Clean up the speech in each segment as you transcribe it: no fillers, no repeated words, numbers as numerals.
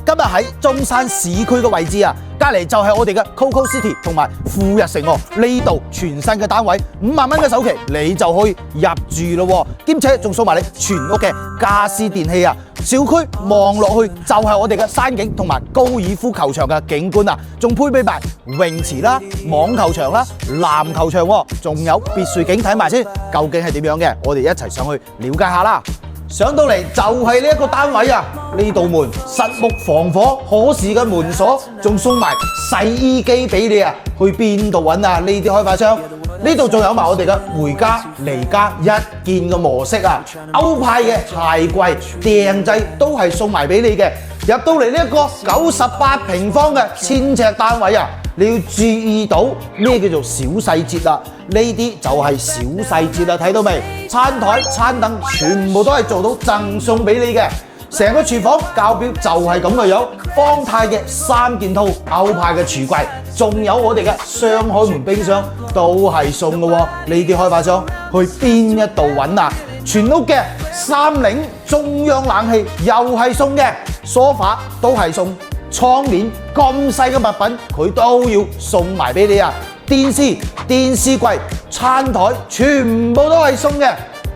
今日喺中山市區嘅位置啊，隔離就係我哋嘅 Coco City 同埋富日城喎。呢度全新嘅單位，5萬蚊嘅首期你就可以入住咯，兼且仲送埋你全屋嘅家私電器啊！小區望落去就係我哋嘅山景同埋高爾夫球場嘅景觀啊，仲配備埋泳池啦、網球場啦、籃球場喎，仲有別墅景睇埋先，究竟係點樣嘅？我哋一齊上去了解下啦！上到嚟就係呢一個單位啊！呢道門實木防火可視嘅門鎖，仲送埋洗衣機俾你啊！去邊度揾啊？呢啲開發商呢度仲有埋我哋嘅回家離家一鍵嘅模式啊！歐派嘅鞋櫃訂製都係送埋俾你嘅。入到嚟呢一個98平方嘅1000尺單位啊！你要注意到咩叫做小細節啦？呢啲就係小細節啦，睇到未？餐台、餐凳全部都係做到贈送俾你嘅。成個廚房校標就係咁嘅樣，方太嘅3件套歐派嘅櫥櫃，仲有我哋嘅雙開門冰箱都係送嘅喎。呢啲開發商去邊一度揾啊？全屋嘅3菱中央冷氣又係送嘅，梳化都係送。窗簾咁細嘅物品佢都要送埋俾你啊！電視櫃、餐台全部都係送嘅，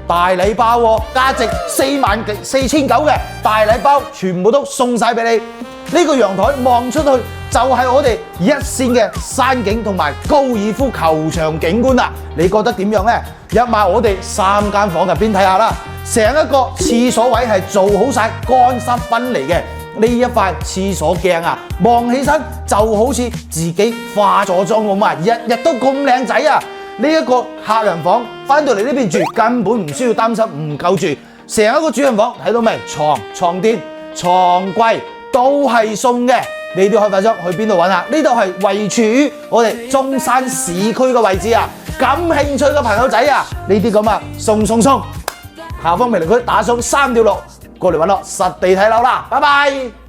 大禮包喎，價值44900嘅大禮包全部都送晒俾你。呢個陽台望出去就係我哋一線嘅山景同埋高爾夫球場景觀啦！你覺得點樣呢？入埋我哋3間房入邊睇下啦，成一個廁所位係做好晒乾濕分離嘅。呢一塊廁所鏡啊，望起身就好似自己化咗妝咁啊，日日都咁靚仔啊！呢一個客人房翻到嚟呢邊住根本唔需要擔心唔夠住，成一個主人房睇到未？床墊、床櫃都係送嘅。呢啲開發商去邊度揾啊？呢度係位處於我哋中山市區嘅位置啊！感興趣嘅朋友仔啊，呢啲咁啊送！下方評論區打上3條路過嚟揾我實地睇樓啦，拜拜。